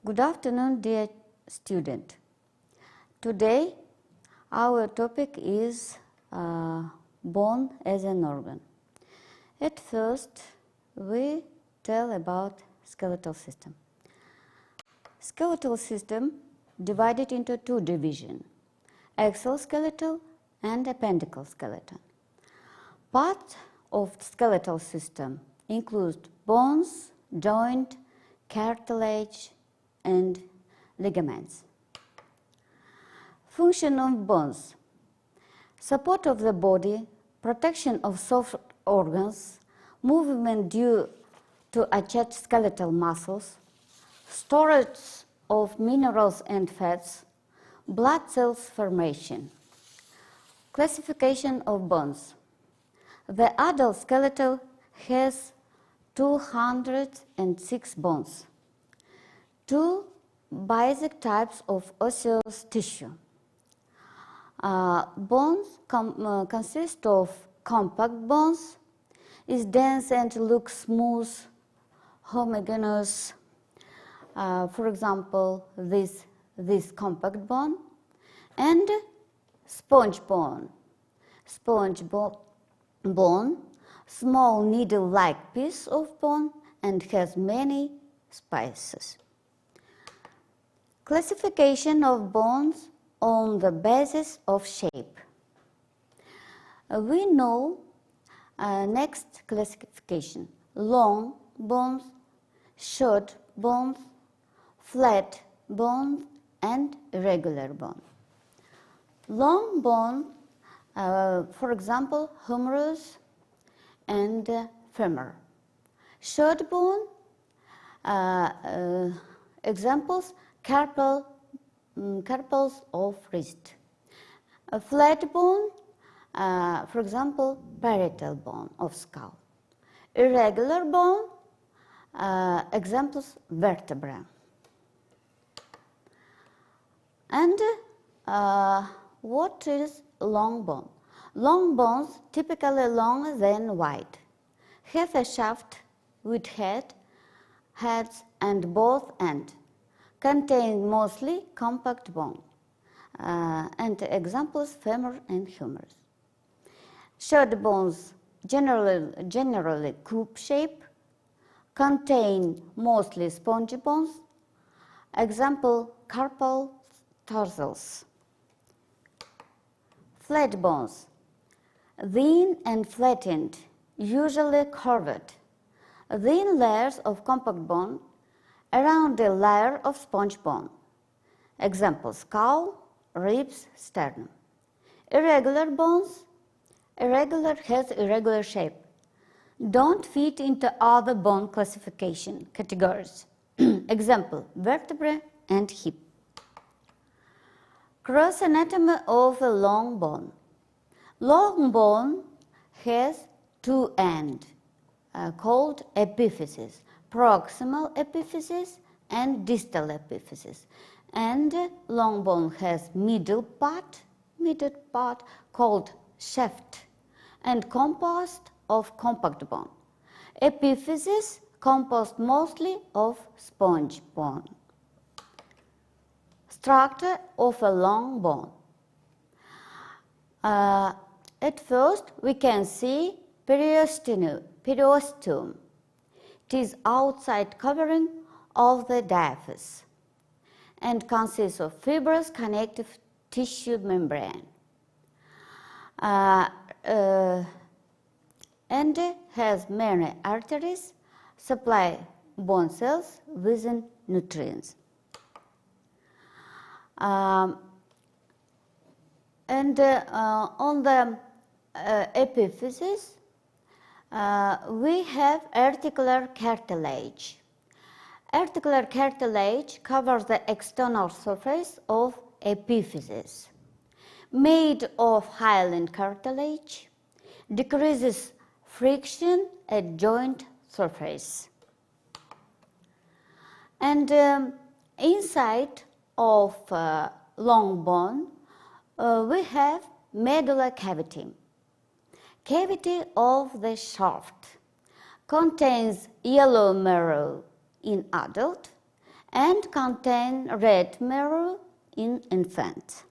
Good afternoon, dear student. Today, our topic is bone as an organ. At first, we tell about skeletal system. Skeletal system divided into two divisions, axial skeletal and appendical skeleton. Part of skeletal system includes bones, joint, cartilage, and ligaments. Function of bones: support of the body, protection of soft organs, movement due to attached skeletal muscles, storage of minerals and fats, blood cells formation. Classification of bones: the adult skeleton has 206 bones. Two basic types of osseous tissue. Bones consist of compact bones, is dense and looks smooth, homogeneous. For example, this compact bone, and sponge bone. Bone, small needle-like piece of bone and has many spaces. Classification of bones on the basis of shape. We know next classification: long bones, short bones, flat bones, and irregular bone. Long bone, for example, humerus and femur. Short bone, examples, carpals of wrist. A flat bone, for example, parietal bone of skull. Irregular bone, examples, vertebra. And what is long bone? Long bones, typically longer than wide, have a shaft with heads and both ends. Contain mostly compact bone, and examples, femur and humerus. Short bones, generally cube shape, contain mostly spongy bones. Example, carpal tarsals. Flat bones, thin and flattened, usually curved. Thin layers of compact bone around a layer of sponge bone. Examples, skull, ribs, sternum. Irregular bones, irregular has irregular shape. Don't fit into other bone classification categories. Example, vertebrae and hip. Cross anatomy of a long bone. Long bone has two ends called epiphyses: proximal epiphysis and distal epiphysis. And long bone has middle part called shaft and composed of compact bone. Epiphysis composed mostly of sponge bone. Structure of a long bone. At first, we can see periosteum. It is outside covering of the diaphysis and consists of fibrous connective tissue membrane and has many arteries supply bone cells with nutrients. On the epiphysis, we have articular cartilage. Articular cartilage covers the external surface of epiphysis. Made of hyaline cartilage, decreases friction at joint surface. And inside of long bone, we have medulla cavity. Cavity of the shaft contains yellow marrow in adult and contain red marrow in infants.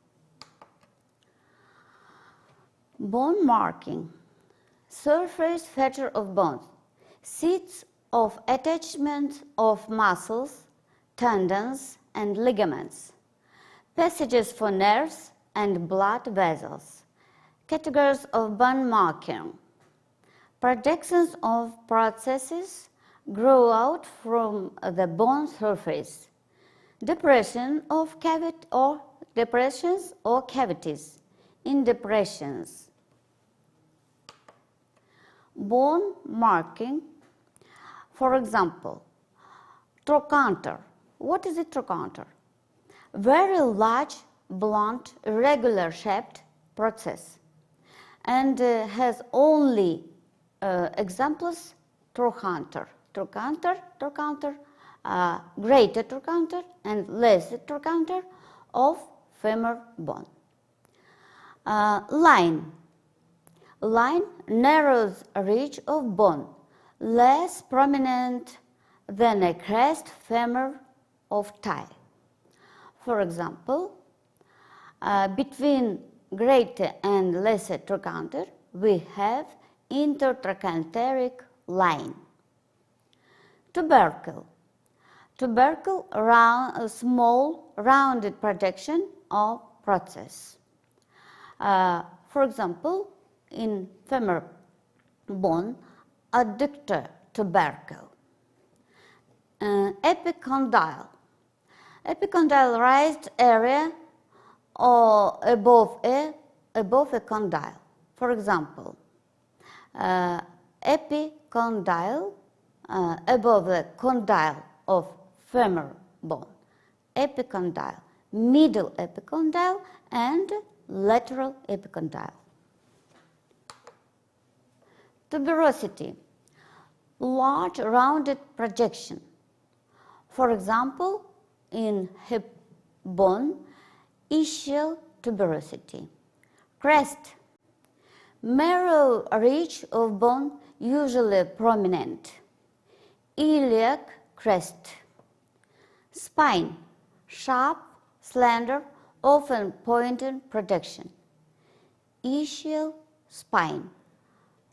Bone marking. Surface feature of bones. Seats of attachment of muscles, tendons, and ligaments. Passages for nerves and blood vessels. Categories of bone marking. Projections of processes grow out from the bone surface. Depressions or cavities in depressions. Bone marking, for example, trochanter. What is a trochanter? Very large, blunt, irregular shaped process, and has only examples: trochanter, greater trochanter, and lesser trochanter of femur bone. Line. Line narrows ridge of bone, less prominent than a crest femur of thigh. For example, between greater and lesser trochanter, we have intertrochanteric line. Tubercle. Tubercle, a small rounded projection of process. For example, in femur bone, adductor tubercle. Epicondyle. Epicondyle raised area or above a condyle. For example, epicondyle above the condyle of femur bone. Epicondyle, middle epicondyle, and lateral epicondyle. Tuberosity, large rounded projection. For example, in hip bone, ischial tuberosity. Crest, marrow ridge of bone usually prominent. Iliac crest. Spine, sharp, slender, often pointed projection. Ischial spine.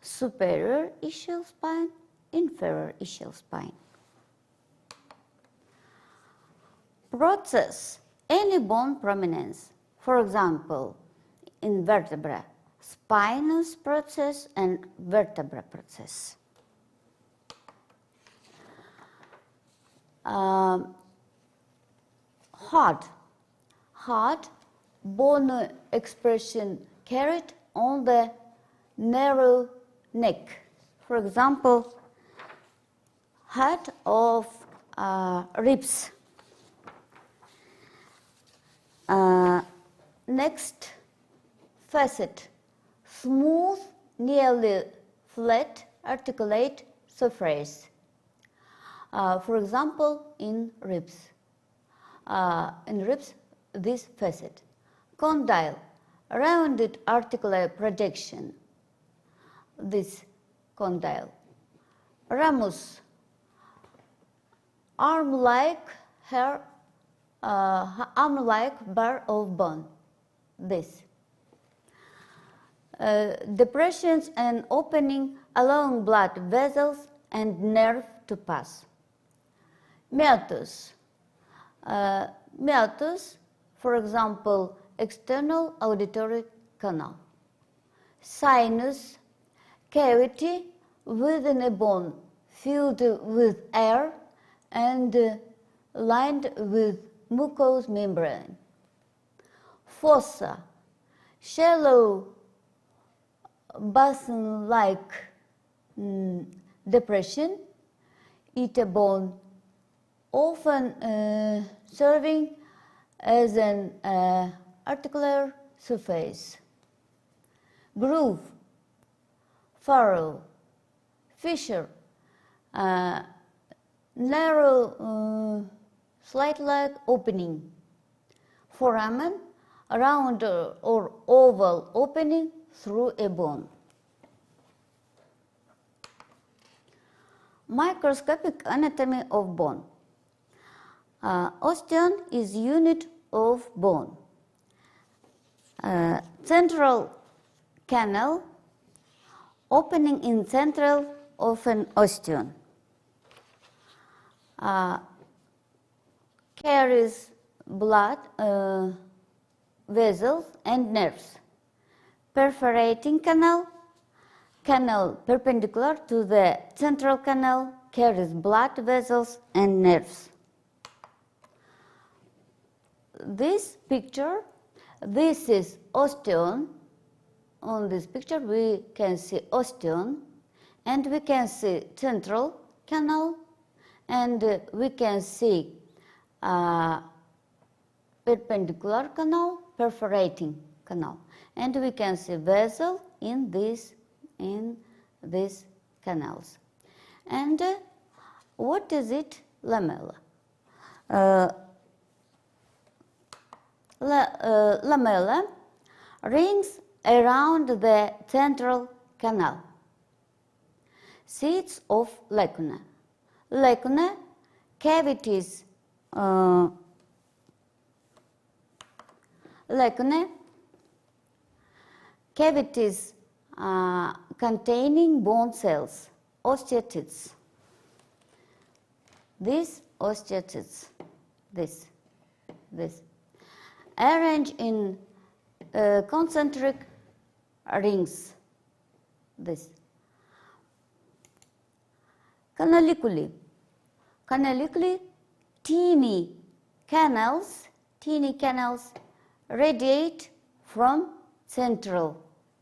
Superior ischial spine, inferior ischial spine. Process, any bone prominence. For example, in vertebra, spinous process and vertebra process. Hard, bone expression carried on the narrow neck. For example, head of ribs. Next, facet, smooth, nearly flat, articulate surface. For example, in ribs. This facet. Condyle, rounded articular projection. This condyle. Ramus, arm-like bar of bone. This. Depressions and opening along blood vessels and nerve to pass. Meatus. Meatus, for example, external auditory canal. Sinus, cavity within a bone filled with air and lined with mucous membrane. Fossa, shallow basin-like depression, in a bone, often serving as an articular surface. Groove, furrow, fissure, narrow, slit-like opening. Foramen, round or oval opening through a bone. Microscopic anatomy of bone. Osteon is unit of bone. Central canal opening in central of an osteon. Carries blood vessels and nerves. Perforating canal, canal perpendicular to the central canal, carries blood vessels and nerves. This picture, this is osteon. On this picture we can see osteon, and we can see central canal, and we can see perpendicular canal, perforating canal, and we can see vessel in these canals. And what is it? Lamella. Lamella rings around the central canal. Seats of lacunae. Lacunae, cavities. Lacunae, cavities containing bone cells, osteocytes. These osteocytes, this, arranged in concentric rings, this. Canaliculi. Canaliculi, teeny canals radiate from central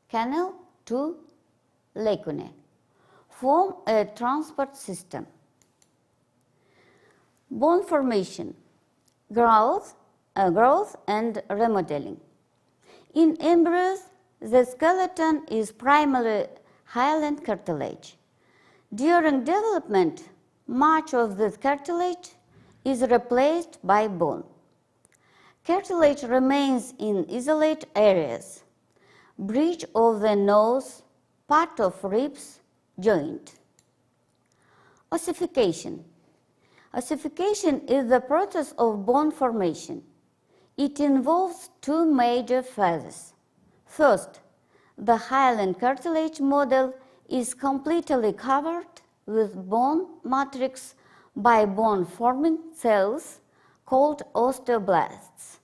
canal to lacunae, form a transport system. Bone formation, growth and remodeling. In embryos, the skeleton is primarily hyaline cartilage. During development, much of this cartilage is replaced by bone. Cartilage remains in isolate areas, bridge of the nose, part of ribs, joint. Ossification. Ossification is the process of bone formation. It involves two major phases. First, the hyaline cartilage model is completely covered with bone matrix by bone-forming cells called osteoblasts.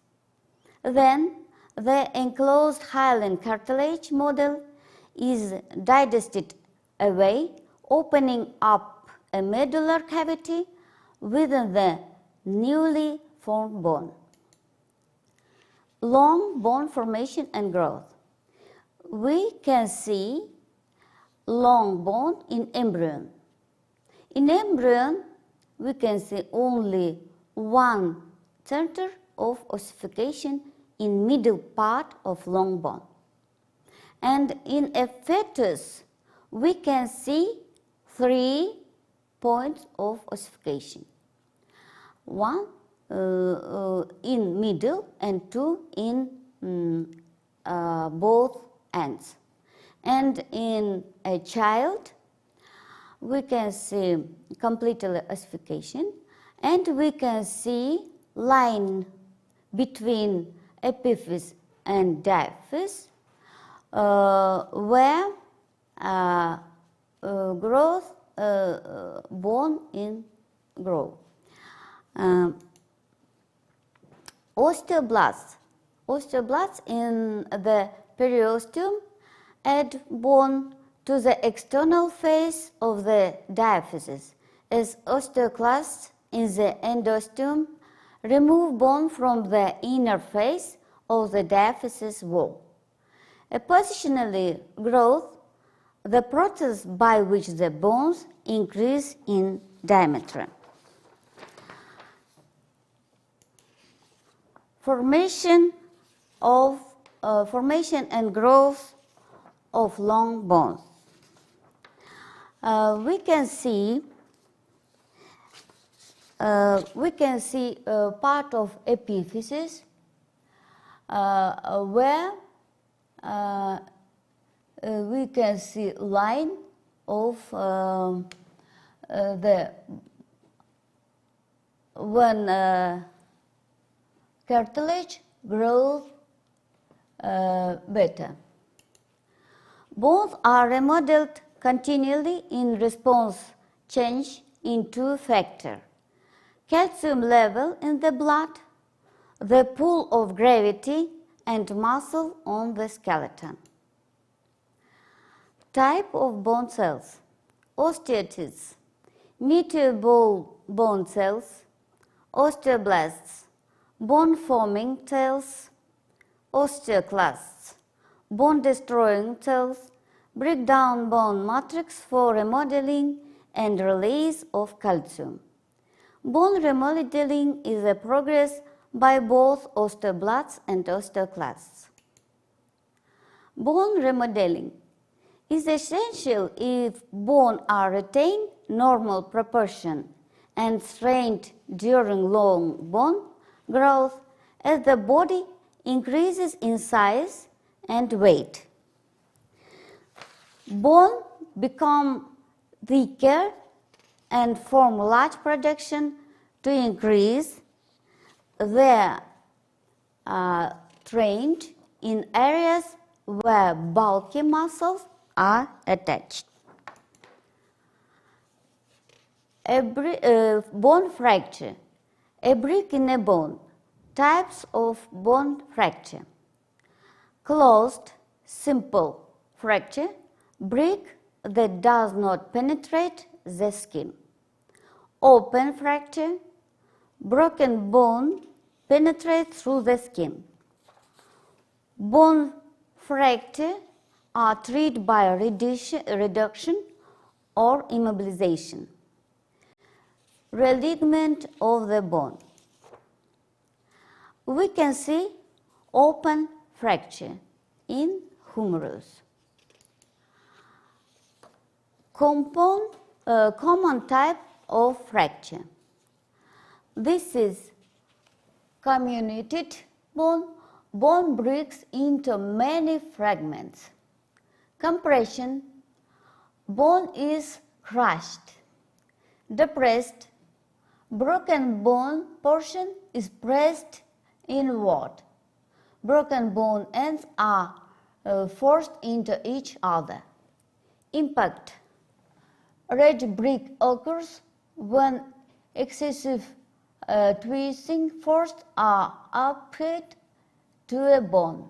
Then, the enclosed hyaline cartilage model is digested away, opening up a medullary cavity within the newly formed bone. Long bone formation and growth. We can see long bone in embryo. In embryo, we can see only one center of ossification in middle part of long bone. And in a fetus, we can see 3 points of ossification. One in middle and 2 in both ends. And in a child, we can see complete ossification, and we can see line between epiphysis and diaphysis, where growth bone in grow. Osteoblasts in the periosteum add bone to the external face of the diaphysis, as osteoclasts in the endosteum remove bone from the inner face of the diaphysis wall. A positionally growth, the process by which the bones increase in diameter. Formation and growth of long bones. We can see part of epiphysis where we can see line of the when cartilage grows better. Bones are remodeled continually in response change in two factors: calcium level in the blood, the pull of gravity, and muscle on the skeleton. Type of bone cells: osteocytes, meteor bone cells, osteoblasts, bone-forming cells, osteoclasts, bone-destroying cells, break down bone matrix for remodeling and release of calcium. Bone remodeling is a progress by both osteoblasts and osteoclasts. Bone remodeling is essential if bones are retained normal proportion and strained during long bone growth as the body increases in size and weight. Bone become weaker and form large projection to increase their trained in areas where bulky muscles are attached. Bone fracture. A break in a bone. Types of bone fracture. Closed, simple fracture. Break that does not penetrate the skin. Open fracture. Broken bone penetrates through the skin. Bone fracture are treated by reduction or immobilization. Realignment of the bone. We can see open fracture in humerus. Common type of fracture. This is comminuted bone. Bone breaks into many fragments. Compression. Bone is crushed. Depressed. Broken bone portion is pressed inward. Broken bone ends are forced into each other. Impact. Ridge break occurs when excessive twisting force are applied to a bone.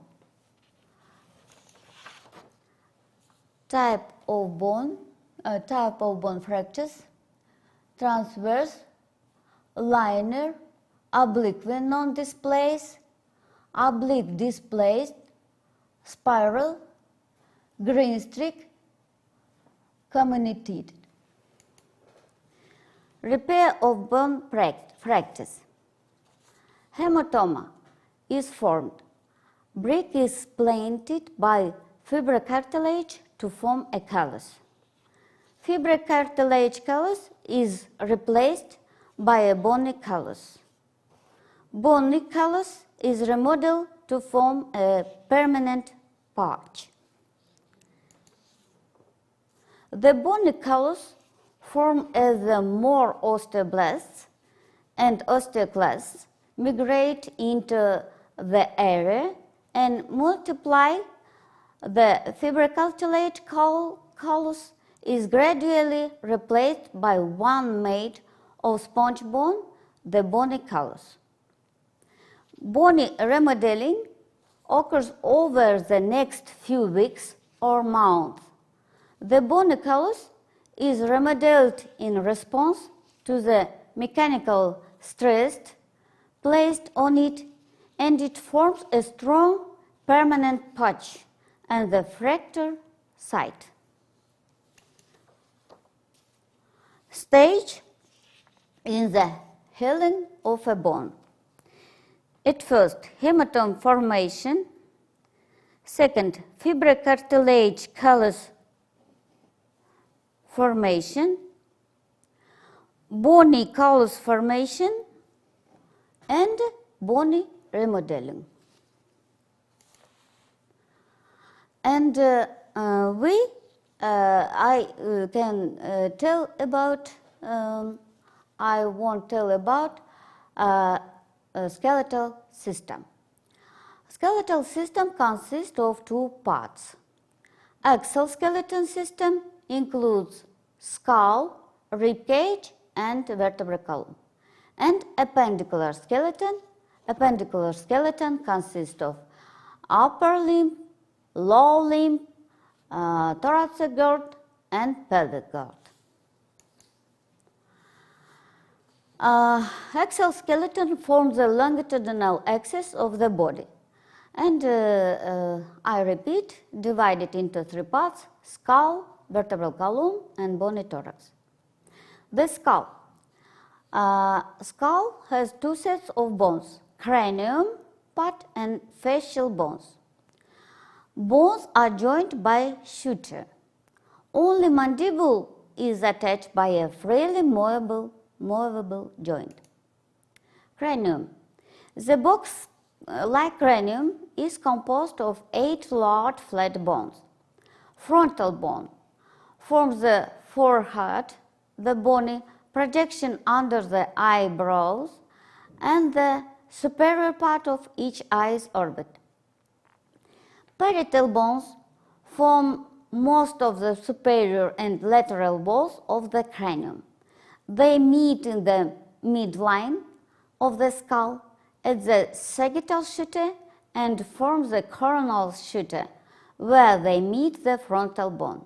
Type of bone fractures: transverse, linear, oblique when non-displaced, oblique displaced, spiral, green streak, comminuted. Repair of bone fractures. Hematoma is formed. Break is planted by fibrocartilage to form a callus. Fibrocartilage callus is replaced by a bony callus. Bony callus is remodeled to form a permanent patch. The bony callus form as the more osteoblasts and osteoclasts migrate into the area and multiply. The fibrocartilage callus is gradually replaced by one made of sponge bone, the bony callus. Bony remodeling occurs over the next few weeks or months. The bony callus is remodeled in response to the mechanical stress placed on it, and it forms a strong permanent patch at the fracture site. Stage in the healing of a bone. At first, hematome formation. Second, fibrocartilage callus formation, bony callus formation, and bony remodeling. And I won't tell about skeletal system. Skeletal system consists of two parts. Exoskeleton system includes skull, rib cage, and vertebral column. And appendicular skeleton consists of upper limb, lower limb, thoracic girth, and pelvic girth. Exoskeleton forms the longitudinal axis of the body. And I repeat, divide it into three parts: skull, vertebral column, and bony thorax. The skull. Skull has two sets of bones: cranium part and facial bones. Bones are joined by suture. Only mandible is attached by a freely movable joint. Cranium. The box-like cranium is composed of 8 large flat bones. Frontal bone forms the forehead, the bony projection under the eyebrows, and the superior part of each eye's orbit. Parietal bones form most of the superior and lateral walls of the cranium. They meet in the midline of the skull at the sagittal suture and form the coronal suture, where they meet the frontal bone.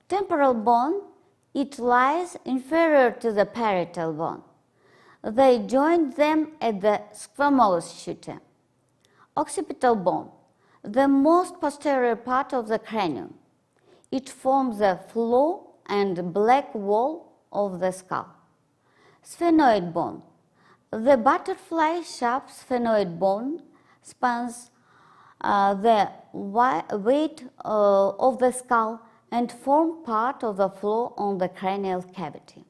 Temporal bone, it lies inferior to the parietal bone. They join them at the squamous suture. Occipital bone, the most posterior part of the cranium. It forms the floor and black wall of the skull. Sphenoid bone, the butterfly-shaped sphenoid bone spans the weight of the skull and form part of the floor on the cranial cavity.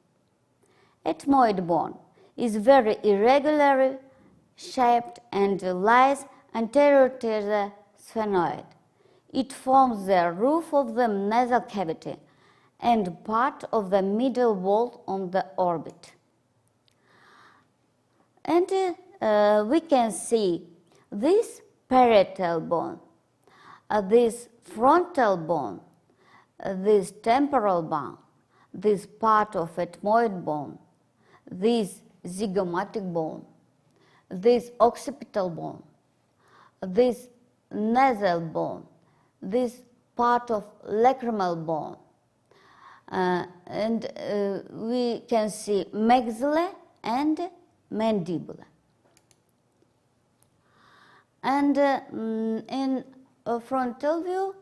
Ethmoid bone is very irregularly shaped and lies anterior to the sphenoid. It forms the roof of the nasal cavity and part of the middle wall on the orbit. And we can see this parietal bone, this frontal bone, this temporal bone, this part of ethmoid bone, this zygomatic bone, this occipital bone, this nasal bone, this part of lacrimal bone, and we can see maxilla and mandibular. And in a frontal view,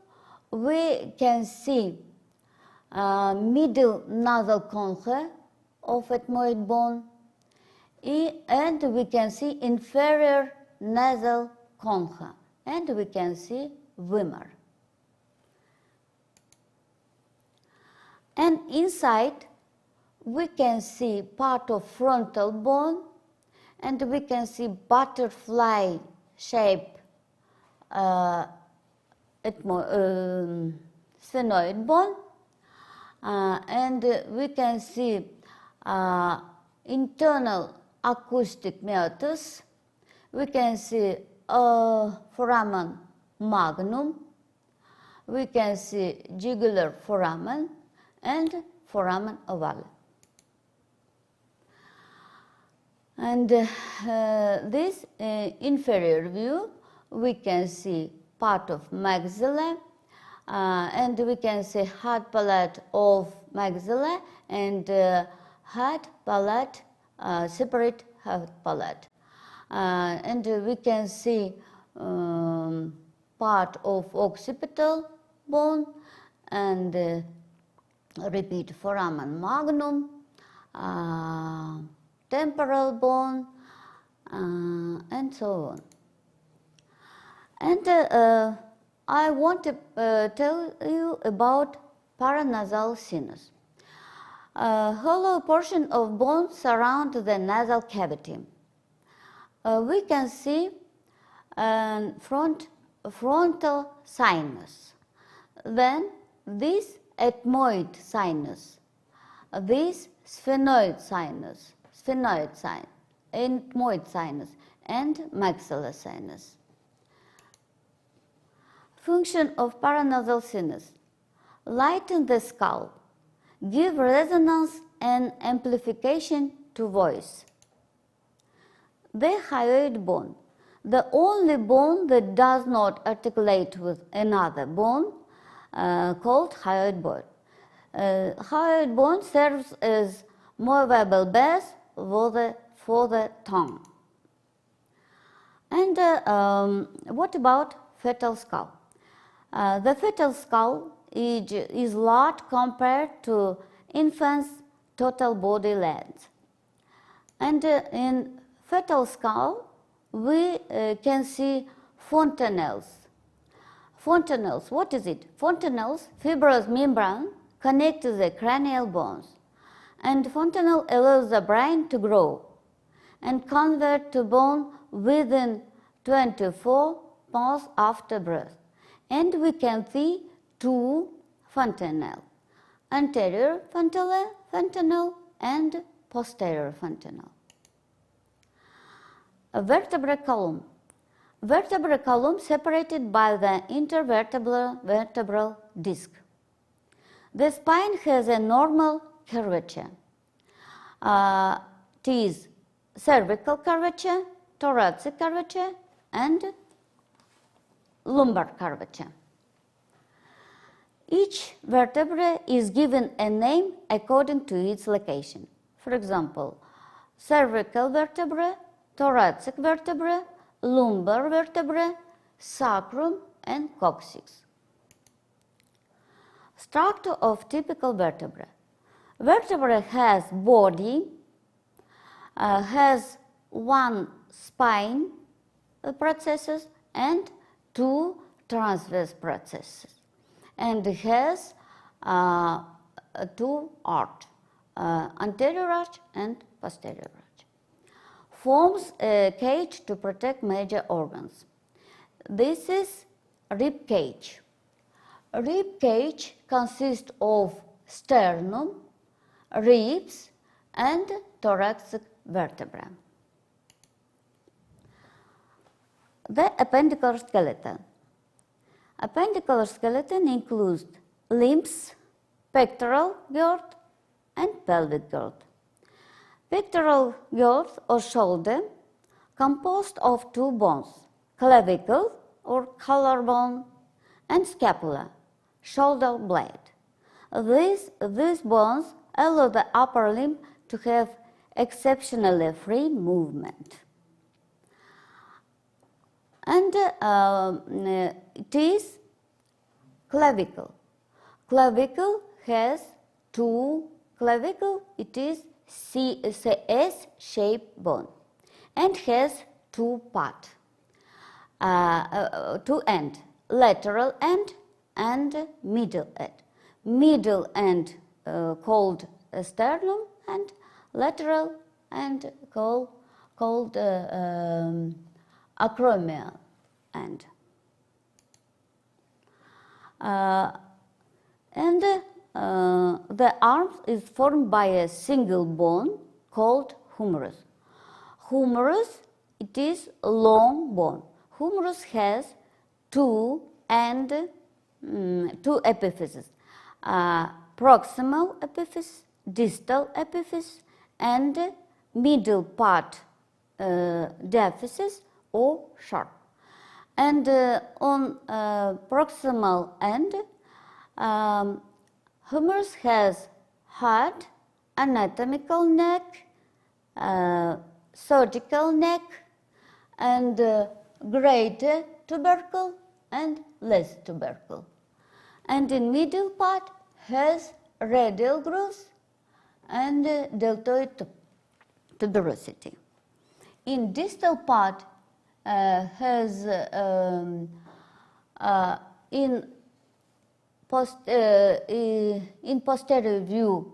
we can see middle nasal concha of ethmoid bone, and we can see inferior nasal concha, and we can see femur. And inside, we can see part of frontal bone, and we can see butterfly-shaped sphenoid bone, and we can see internal acoustic meatus. We can see foramen magnum. We can see jugular foramen and foramen ovale. And this inferior view, we can see part of maxilla, and we can see hard palate of maxilla and hard palate, separate hard palate. And we can see part of occipital bone and repeat foramen magnum, temporal bone, and so on. And I want to tell you about paranasal sinus. Hollow portion of bone surround the nasal cavity. We can see frontal sinus, then this ethmoid sinus, this sphenoid sinus, ethmoid sinus, and maxilla sinus. Function of paranasal sinus: lighten the skull, give resonance and amplification to voice. The hyoid bone, the only bone that does not articulate with another bone, called hyoid bone. Hyoid bone serves as movable base for the tongue. And what about fetal skull? The fetal skull is large compared to infant's total body length. And in fetal skull, we can see fontanelles. Fontanelles, what is it? Fontanelles, fibrous membrane, connect to the cranial bones. And fontanelle allows the brain to grow and convert to bone within 24 months after birth. And we can see two fontanelles, anterior fontanelle and posterior fontanelle. A vertebral column. Vertebral column separated by the intervertebral disc. The spine has a normal curvature. It is cervical curvature, thoracic curvature, and lumbar curvature. Each vertebra is given a name according to its location. For example, cervical vertebra, thoracic vertebra, lumbar vertebra, sacrum, and coccyx. Structure of typical vertebra. Vertebra has body, has one spine processes and two transverse processes, and has two arch, anterior arch and posterior arch. Forms a cage to protect major organs. This is rib cage. Rib cage consists of sternum, ribs, and thoracic vertebra. The appendicular skeleton. Appendicular skeleton includes limbs, pectoral girth, and pelvic girth. Pectoral girth or shoulder composed of two bones, clavicle or collarbone and scapula, shoulder blade. These bones allow the upper limb to have exceptionally free movement. And it is clavicle. Clavicle has two clavicle. It is S-shaped bone and has two parts, two ends, lateral end and middle end. Middle end called sternum and lateral end called acromial end. The arm is formed by a single bone called humerus. Humerus, it is a long bone. Humerus has two epiphyses, proximal epiphysis, distal epiphysis, and middle part diaphysis or sharp. And on proximal end, humerus has head, anatomical neck, surgical neck, and greater tubercle and less tubercle. And in middle part has radial grooves and deltoid tuberosity. In distal part has in posterior view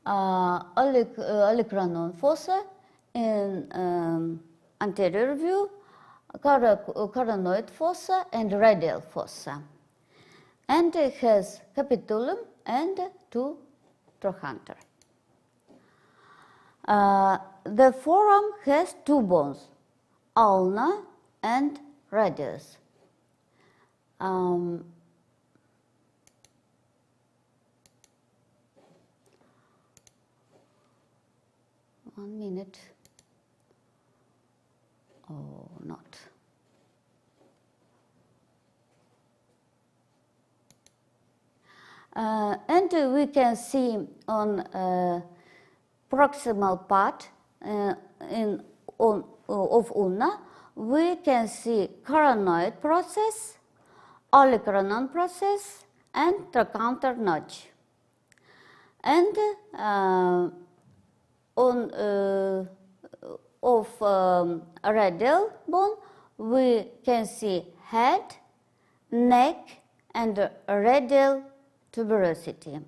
olecranon fossa, in anterior view coronoid fossa and radial fossa, and it has capitulum and two trochanter. The forearm has two bones, ulna and radius. 1 minute. Oh, not. And we can see on proximal part of ulna, we can see coronoid process, olecranon process, and trochanter notch. And radial bone, we can see head, neck, and radial tuberosity.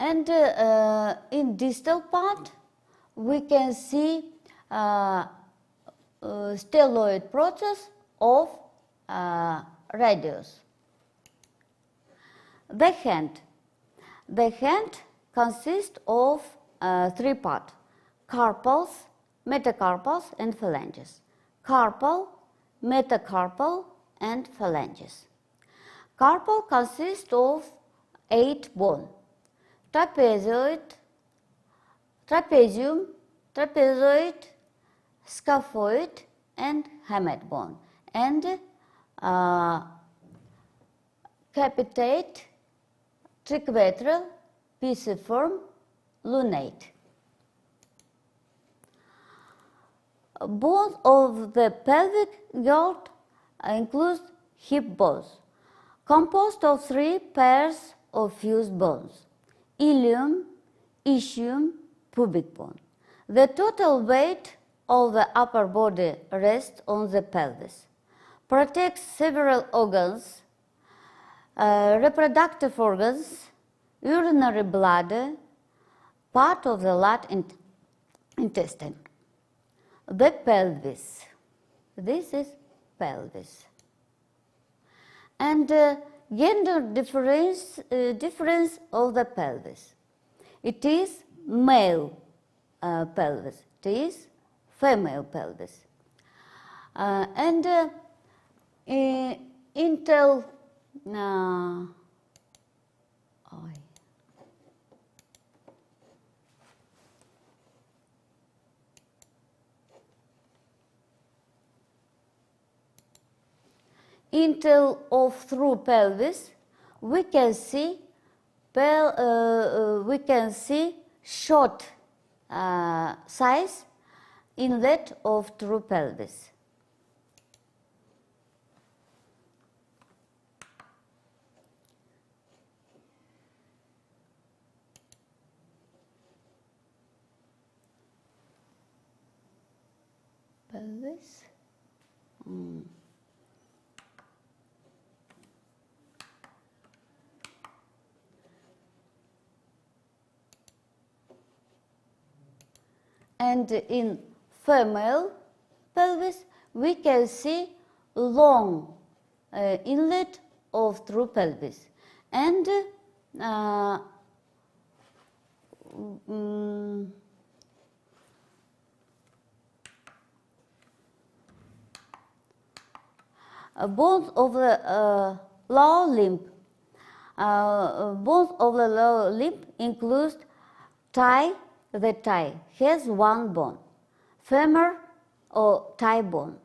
And in distal part, we can see stelloid process of radius. The hand. The hand consists of three parts: carpals, metacarpals, and phalanges. Carpal, metacarpal, and phalanges. Carpal consists of 8 bones: trapezoid, trapezium, trapezoid, scaphoid, and hamate bone, and capitate, triquetral, pisiform, lunate. Bones of the pelvic girdle include hip bones, composed of 3 pairs of fused bones: ilium, ischium, pubic bone. The total weight of the upper body rests on the pelvis, protects several organs, reproductive organs, urinary bladder, part of the large intestine. The pelvis. This is pelvis. And gender difference of the pelvis. It is male pelvis. It is female pelvis. Until of through pelvis, we can see short size inlet of true pelvis. Pelvis. And in female pelvis, we can see long inlet of true pelvis, and bones of the lower limb. Bones of the lower limb include thigh. The thigh has 1 bone, femur or thigh bone.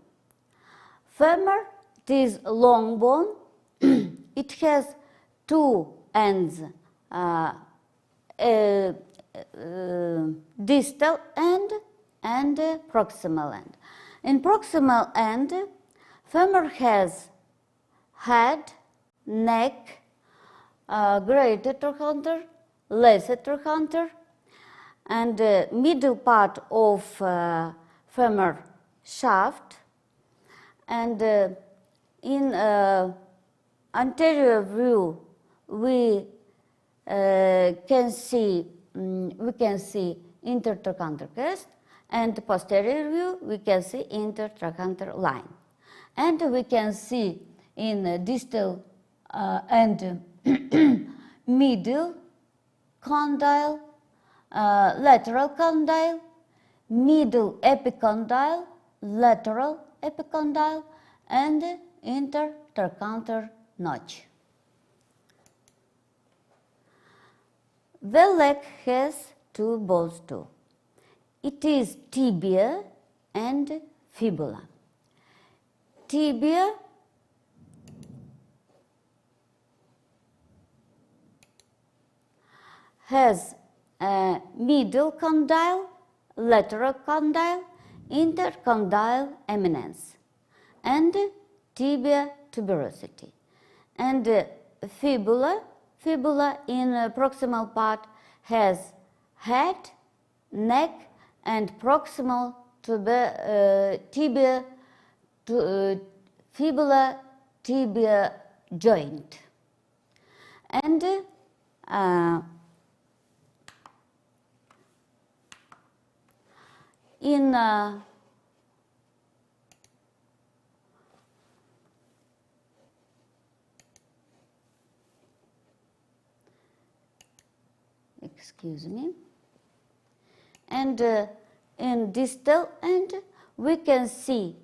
Femur, it is long bone. It has 2 ends, distal end and proximal end. In proximal end, femur has head, neck, greater trochanter, lesser trochanter, and middle part of femur shaft, and in anterior view we we can see intertrochanter crest, and posterior view we can see intertrochanter line. And we can see in distal and middle condyle, lateral condyle, middle epicondyle, lateral epicondyle, and intertrochanter notch. The leg has two bones too. It is tibia and fibula. Tibia has a middle condyle, lateral condyle, intercondyle eminence, and tibia tuberosity. And fibula in proximal part has head, neck, and proximal tibia fibula tibia joint. And in excuse me, and in distal end we can see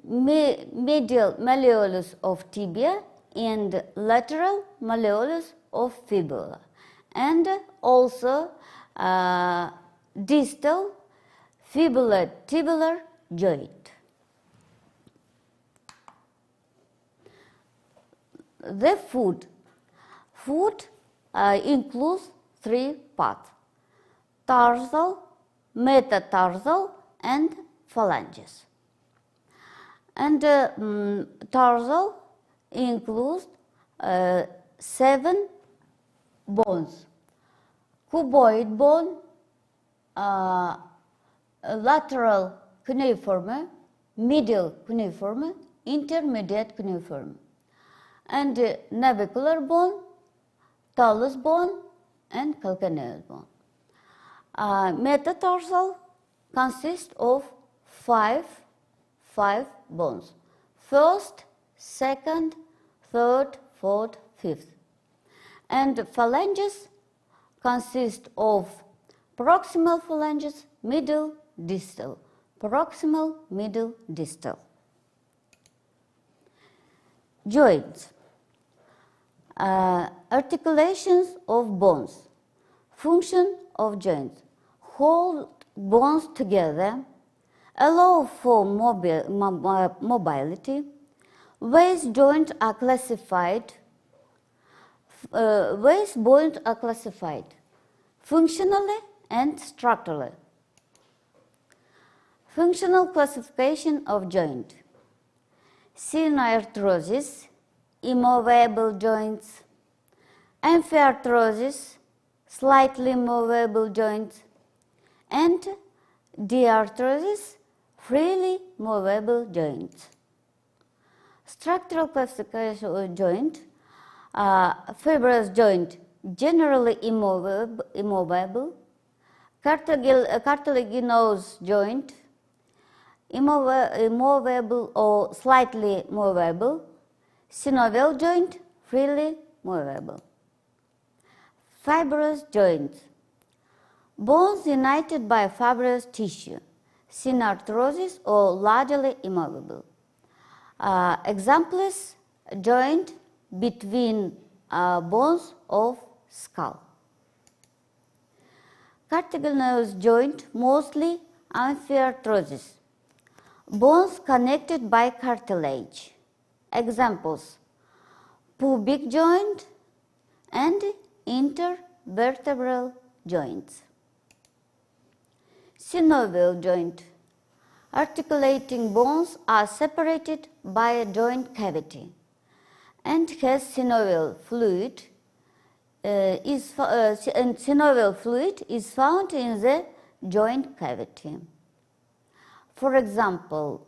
medial malleolus of tibia and lateral malleolus of fibula, and also distal fibula-tibular joint. The foot includes three parts: tarsal, metatarsal, and phalanges. And tarsal includes 7 bones: cuboid bone, lateral cuneiform, medial cuneiform, intermediate cuneiform, and navicular bone, talus bone, and calcaneus bone. Metatarsal consists of five bones: first, second, third, fourth, fifth. And phalanges consist of proximal phalanges, middle, distal, proximal, middle, distal. Joints. Articulations of bones. Function of joints: hold bones together, allow for mobility. Waist joints are classified. Waist bones are classified functionally and structurally. Functional classification of joint: synoarthrosis, immovable joints; amphiarthrosis, slightly movable joints; and diarthrosis, freely movable joints. Structural classification of joint: fibrous joint, generally immovable; cartilaginous joint, immovable or slightly movable; synovial joint, freely movable. Fibrous joints: bones united by fibrous tissue, synoarthrosis or largely immovable. Examples: joint between bones of skull. Cartilaginous joint, mostly amphiarthrosis. Bones connected by cartilage. Examples: pubic joint and intervertebral joints. Synovial joint: articulating bones are separated by a joint cavity and has synovial fluid. Synovial fluid is found in the joint cavity. For example,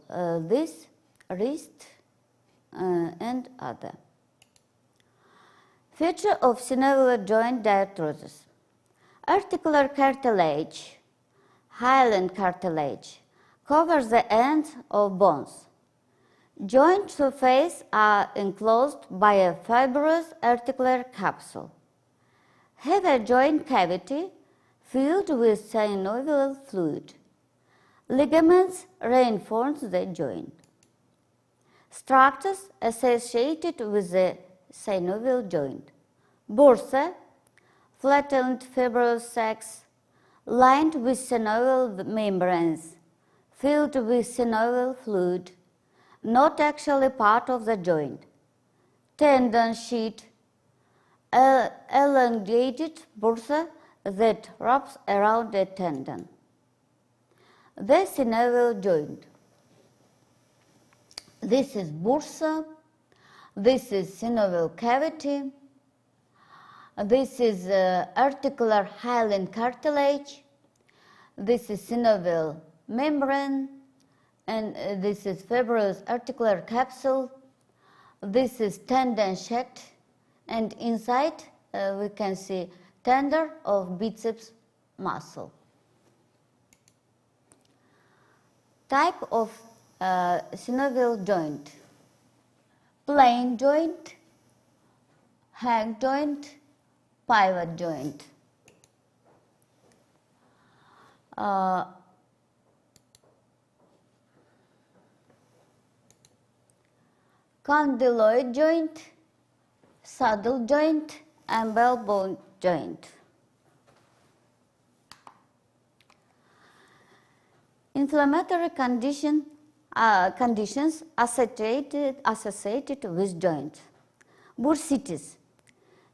this wrist and other. Feature of synovial joint diarthrosis. Articular cartilage, hyaline cartilage, covers the ends of bones. Joint surfaces are enclosed by a fibrous articular capsule. Have a joint cavity filled with synovial fluid. Ligaments reinforce the joint. Structures associated with the synovial joint. Bursa, flattened fibrous sacs, lined with synovial membranes, filled with synovial fluid, not actually part of the joint. Tendon sheet, elongated bursa that wraps around a tendon. The synovial joint. This is bursa, this is synovial cavity, this is articular hyaline cartilage, this is synovial membrane, and this is fibrous articular capsule, this is tendon sheet, and inside we can see tendon of biceps muscle. Type of synovial joint: plain joint, hack joint, pivot joint. Condyloid joint, saddle joint, and elbow joint. Inflammatory conditions associated with joints. Bursitis.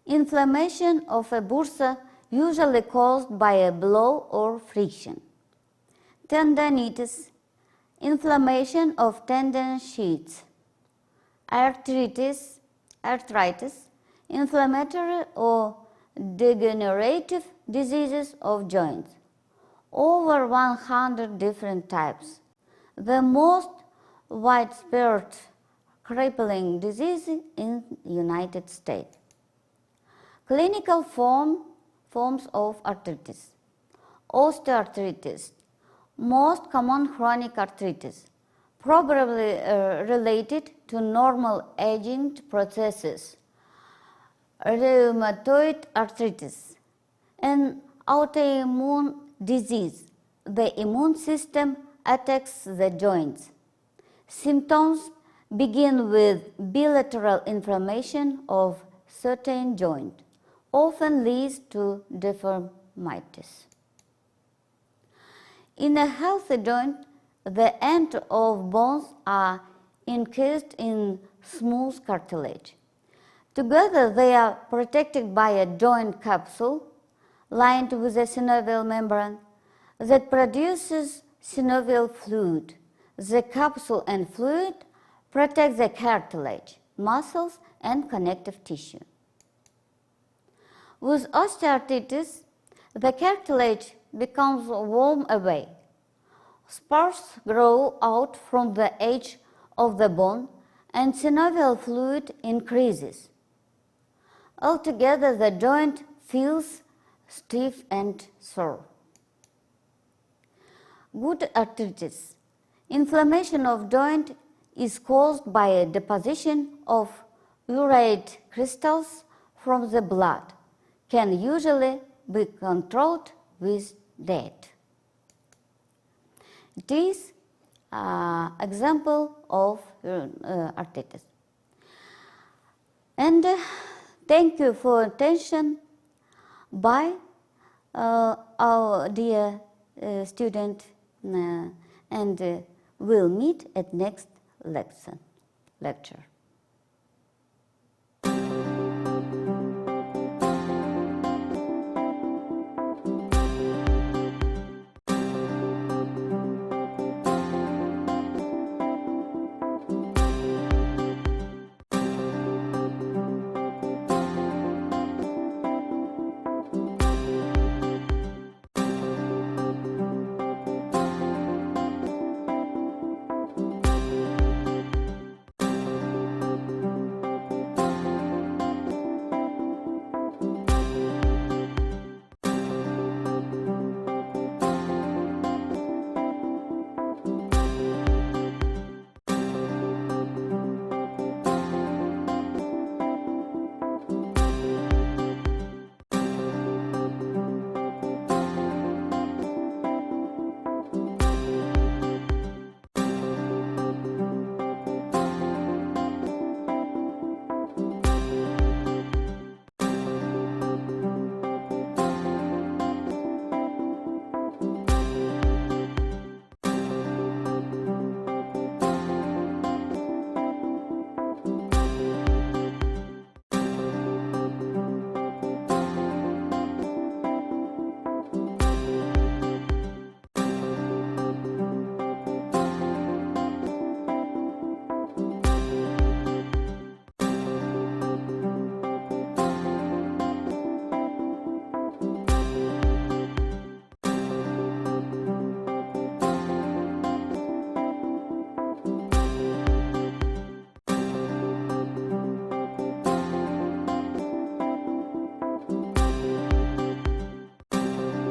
Inflammation of a bursa usually caused by a blow or friction. Tendinitis. Inflammation of tendon sheaths. Arthritis. Inflammatory or degenerative diseases of joints. Over 100 different types. The most widespread crippling disease in the United States. Clinical forms of arthritis. Osteoarthritis, most common chronic arthritis, probably related to normal aging processes. Rheumatoid arthritis, an autoimmune disease. The immune system attacks the joints. Symptoms begin with bilateral inflammation of certain joint, often leads to deformities. In a healthy joint, the ends of bones are encased in smooth cartilage. Together, they are protected by a joint capsule lined with a synovial membrane that produces synovial fluid. The capsule and fluid protect the cartilage, muscles, and connective tissue. With osteoarthritis, the cartilage becomes worn away. Spurs grow out from the edge of the bone, and synovial fluid increases. Altogether, the joint feels stiff and sore. Good arthritis. Inflammation of joint is caused by a deposition of urate crystals from the blood, can usually be controlled with diet. It is an example of arthritis. And thank you for attention. Bye, our dear student, and we'll meet at next lecture.